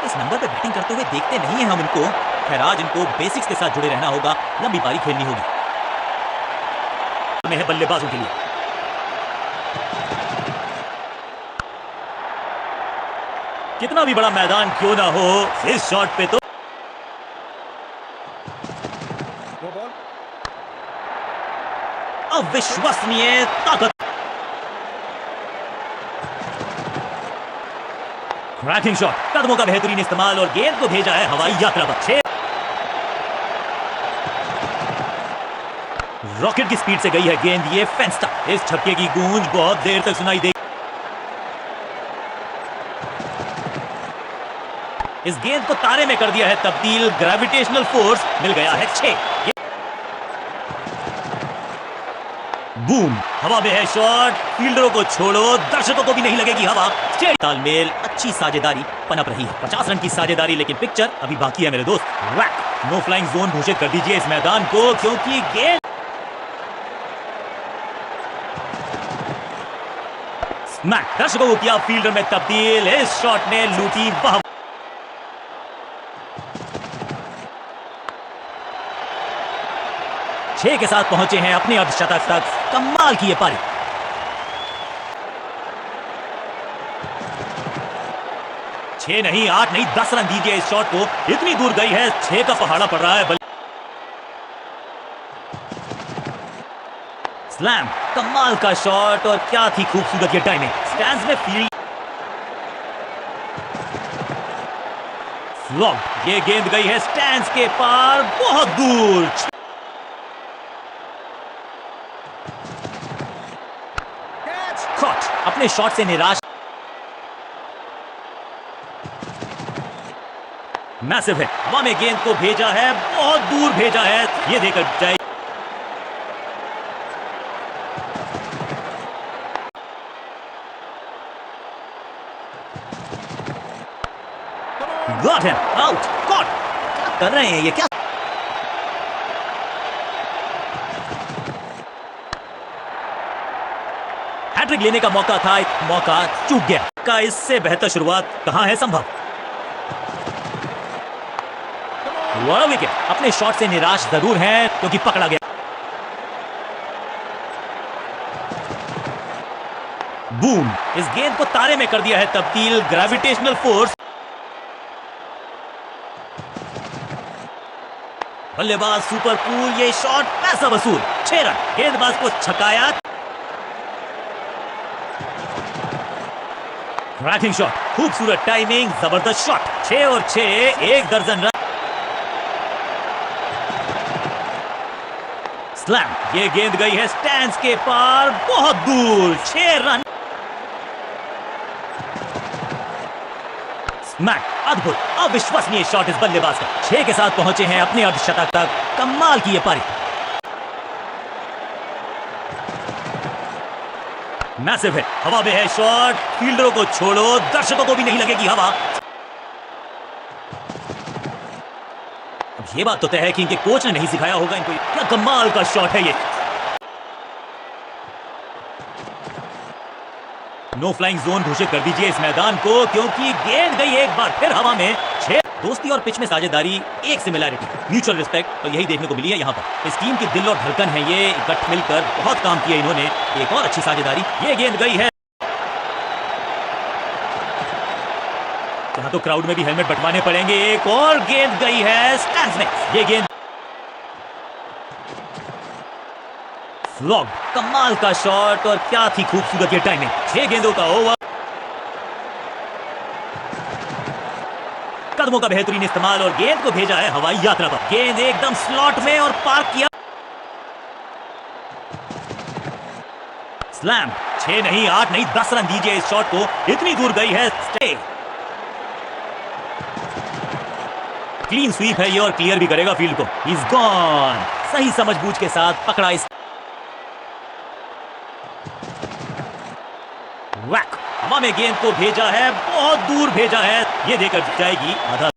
इस नंबर पे बैटिंग करते हुए देखते नहीं है हम इनको। खैर आज इनको बेसिक्स के साथ जुड़े रहना होगा, लंबी पारी खेलनी होगी। में है बल्लेबाजों के लिए। कितना भी बड़ा मैदान क्यों ना हो, इस शॉट पे तो अविश्वसनीय ताकत। क्रैकिंग शॉट, कदमों का बेहतरीन इस्तेमाल और गेंद को भेजा है हवाई यात्रा पर। रॉकेट की स्पीड से गई है गेंद, ये फेंस तक। इस छक्के की गूंज बहुत देर तक सुनाई देगी। इस गेंद को तारे में कर दिया है तब्दील, ग्रेविटेशनल फोर्स मिल गया है 6। बूम, हवा में है शॉट, फील्डरों को छोड़ो, दर्शकों को भी नहीं लगेगी हवा। तालमेल, अच्छी साझेदारी पनप रही है। 50 रन की साझेदारी, लेकिन पिक्चर अभी बाकी है मेरे दोस्त। वैक, नो फ्लाइंग जोन घोषित कर दीजिए इस मैदान को, क्योंकि गेंद स्मैक, दर्शकों को किया फील्डर में तब्दील। इस शॉट ने लूटी वाह। छह के साथ पहुंचे हैं अपने अर्धशतक तक। कमाल की ये पारी। छह नहीं, 8 नहीं, 10 रन दीजिए इस शॉट को। इतनी दूर गई है, 6 का पहाड़ा पड़ रहा है। स्लैम, कमाल का शॉट और क्या थी खूबसूरत ये टाइमिंग। स्टैंड्स में फील्ड फ्लॉप, ये गेंद गई है स्टैंड्स के पार, बहुत दूर। कॉट, अपने शॉट से निराश। मैसिव है, हवा में गेंद को भेजा है, बहुत दूर भेजा है, ये देकर जाए। Got him, out, caught। क्या कर रहे हैं ये, क्या? हैट्रिक लेने का मौका था, मौका चूक गया। का इससे बेहतर शुरुआत कहां है संभव। बड़ा विकेट, अपने शॉट से निराश जरूर हैं क्योंकि पकड़ा गया। बूम, इस गेंद को तारे में कर दिया है तब्दील, ग्रेविटेशनल फोर्स। बल्लेबाज सुपर कूल, ये शॉट पैसा वसूल। 6 रन, गेंदबाज को छकाया। क्रैकिंग शॉट, खूबसूरत टाइमिंग, जबरदस्त शॉट। 6 और 6, 1 दर्जन रन। स्लैम, ये गेंद गई है स्टैंड्स के पार, बहुत दूर। 6 रन। स्मैक, अद्भुत, अविश्वसनीय शॉट इस बल्लेबाज का। 6 के साथ पहुंचे हैं अपने अर्धशतक तक। कमाल की ये पारी। मैसिव है, हवा में है शॉट, फील्डरों को छोड़ो, दर्शकों को भी नहीं लगेगी हवा। अब ये बात तो तय है कि इनके कोच ने नहीं सिखाया होगा इनको। क्या कमाल का शॉट है ये। नो फ्लाइंग जोन घोषित कर दीजिए इस मैदान को, क्योंकि गेंद गई एक बार फिर हवा में। 6। दोस्ती और पिच में साझेदारी, एक सिमिलैरिटी, म्यूचुअल रिस्पेक्ट, और यही देखने को मिली है यहाँ पर। इस टीम की दिल और धड़कन है ये, इकट्ठे मिलकर बहुत काम किया इन्होंने। एक और अच्छी साझेदारी, ये गेंद गई है। यहाँ तो क्राउड में भी हेलमेट बंटवाने पड़ेंगे। एक और गेंद गई है स्टैंड्स में, ये गेंद फ्लॉप, कमाल का शॉट और क्या थी खूबसूरत ये टाइमिंग। 6 गेंदों का ओवर। कदमों का बेहतरीन इस्तेमाल और गेंद को भेजा है हवाई यात्रा पर। गेंद एकदम स्लॉट में और पार्क किया। स्लैम, 6 नहीं, 8 नहीं, 10 रन दीजिए इस शॉट को। इतनी दूर गई है। स्टे, क्लीन स्वीप है ये और क्लियर भी करेगा फील्ड को। इज गॉन, सही समझबूझ के साथ पकड़ा इस। वैक, हवा में गेंद को भेजा है, बहुत दूर भेजा है, ये देकर जाएगी आधा।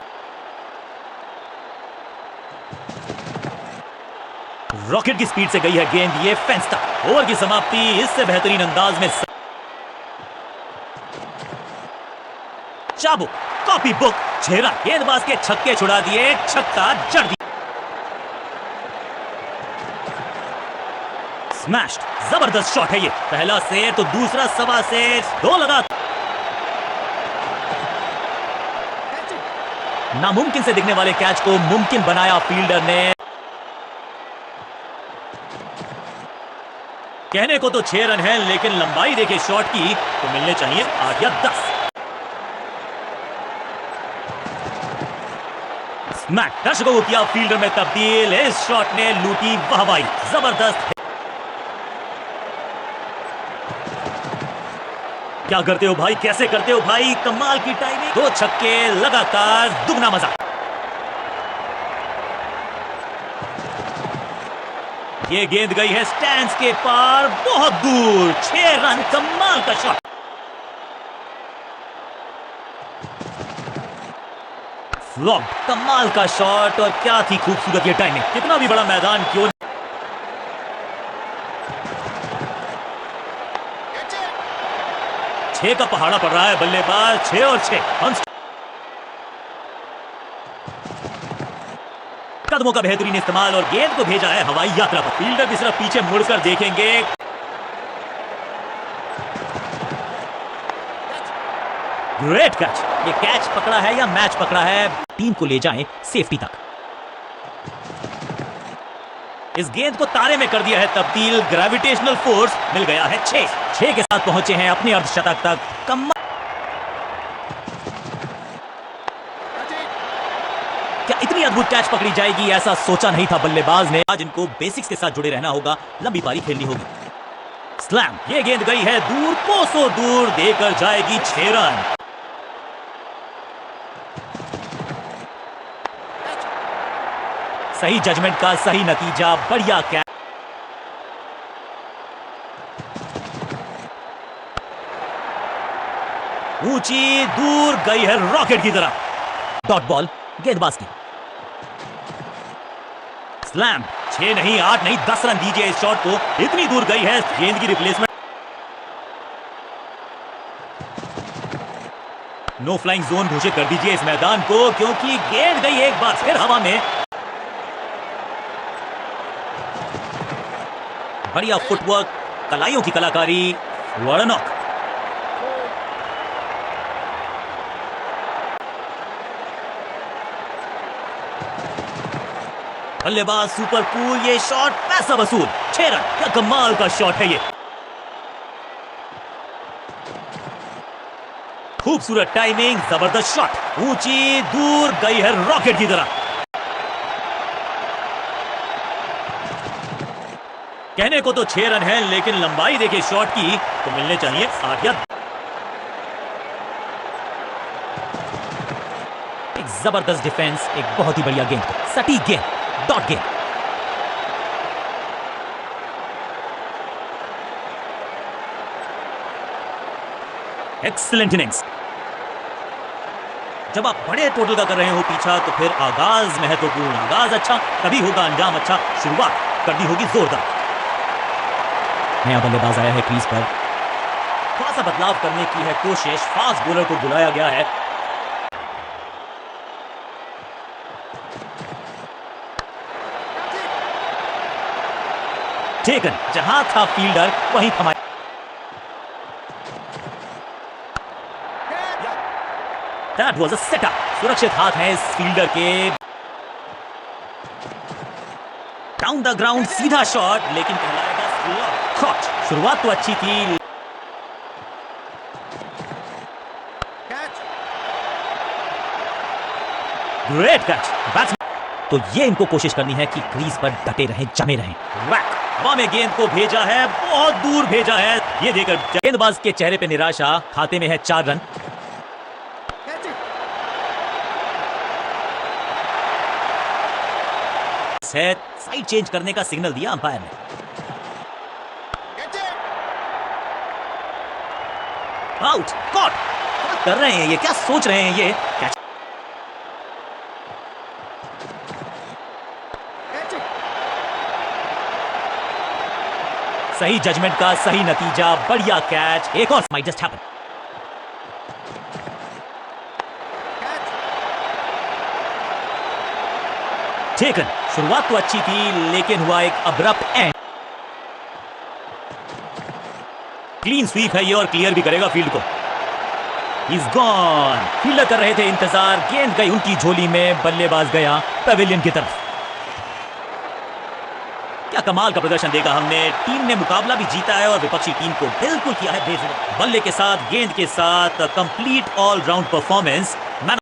रॉकेट की स्पीड से गई है गेंद, ये फेंस तक। ओवर की समाप्ति इससे बेहतरीन अंदाज में। चाबुक, कॉपी बुक, 6 रन। गेंदबाज के छक्के छुड़ा दिए, छक्का जड़ दिया। स्मैश्ड, जबरदस्त शॉट है ये। पहला सेर तो दूसरा सवा सेर, 2 लगा। नामुमकिन से दिखने वाले कैच को मुमकिन बनाया फील्डर ने। कहने को तो 6 रन है, लेकिन लंबाई देखे शॉट की तो मिलने चाहिए 8 या 10। स्मैक, दर्शकों को किया फील्डर में तब्दील। इस शॉट ने लूटी वाहवाही, जबरदस्त। क्या करते हो भाई, कैसे करते हो भाई, कमाल की टाइमिंग। 2 छक्के लगातार, दुगना मजा। ये गेंद गई है स्टैंड्स के पार, बहुत दूर। 6 रन, कमाल का शॉट। फ्लॉप, कमाल का शॉट। और क्या थी खूबसूरत ये टाइमिंग। कितना भी बड़ा मैदान क्यों। 6 का पहाड़ा पड़ रहा है, बल्लेबाज 6 और 6। कदमों का बेहतरीन इस्तेमाल और गेंद को भेजा है हवाई यात्रा पर। फील्डर की तरफ पीछे मुड़कर देखेंगे। Great catch. ये कैच पकड़ा है या मैच पकड़ा है, टीम को ले जाएं सेफ्टी तक। इस गेंद को तारे में कर दिया है तब्दील। ग्रेविटेशनल फोर्स मिल गया है 6 के साथ पहुंचे हैं अपने अर्धशतक तक। कमाल। क्या इतनी अद्भुत कैच पकड़ी जाएगी, ऐसा सोचा नहीं था बल्लेबाज ने। आज इनको बेसिक्स के साथ जुड़े रहना होगा, लंबी पारी खेलनी होगी। स्लैम, ये गेंद गई है दूर, कोसों दूर, देकर जाएगी 6 रन। सही जजमेंट का सही नतीजा, बढ़िया कैच। ऊंची दूर गई है रॉकेट की तरह। डॉट बॉल गेंदबाज की। स्लैम, 6 नहीं 8 नहीं 10 रन दीजिए इस शॉट को। इतनी दूर गई है गेंद की रिप्लेसमेंट। नो फ्लाइंग जोन घोषित कर दीजिए इस मैदान को, क्योंकि गेंद गई एक बार फिर हवा में। बढ़िया फुटवर्क, कलाइयों की कलाकारी। वर्नॉक, बल्लेबाज सुपर कूल। ये शॉट पैसा वसूल। 6 रन, क्या कमाल का शॉट है ये। खूबसूरत टाइमिंग, जबरदस्त शॉट। ऊंची दूर गई है रॉकेट की तरह। कहने को तो 6 रन है, लेकिन लंबाई देखे शॉट की तो मिलने चाहिए 8 या 10। एक जबरदस्त डिफेंस, एक बहुत ही बढ़िया गेंद, सटीक गेंद, डॉट गेंद। Excellent innings. जब आप बड़े टोटल का कर रहे हो पीछा, तो फिर आगाज महत्वपूर्ण। आगाज अच्छा तभी होगा अंजाम अच्छा। शुरुआत करनी होगी जोरदार। नया बल्लेबाज आया है क्रीज पर, थोड़ा सा बदलाव करने की है कोशिश। फास्ट बॉलर को बुलाया गया है। टेकन, जहां था फील्डर वहीं थमाया। That was a setup. सुरक्षित हाथ है इस फील्डर के। डाउन द ग्राउंड सीधा शॉट, लेकिन कहलाएगा शॉट। शुरुआत तो अच्छी थी। Great catch. बैट्समैन, तो ये इनको कोशिश करनी है कि क्रीज पर डटे रहें, जमे रहें। वैक, हवा में गेंद को भेजा है, बहुत दूर भेजा है। ये देखकर गेंदबाज के चेहरे पे निराशा। खाते में है 4 रन। साइड चेंज करने का सिग्नल दिया अंपायर ने। Out, caught. क्या कर रहे हैं ये, क्या सोच रहे हैं ये। कैच। सही जजमेंट का सही नतीजा, बढ़िया कैच। एक और माइट जस्ट हैपन। टेकन। शुरुआत तो अच्छी थी लेकिन हुआ एक अब्रप्ट एंड। क्लीन स्वीप है ये और क्लियर भी करेगा फील्ड को। He's gone। फील्डर कर रहे थे इंतजार, गेंद गई उनकी झोली में, बल्लेबाज गया पवेलियन की तरफ। क्या कमाल का प्रदर्शन देखा हमने। टीम ने मुकाबला भी जीता है और विपक्षी टीम को बिल्कुल किया है बेफिक्र। बल्ले के साथ, गेंद के साथ कंप्लीट ऑल राउंड परफॉर्मेंस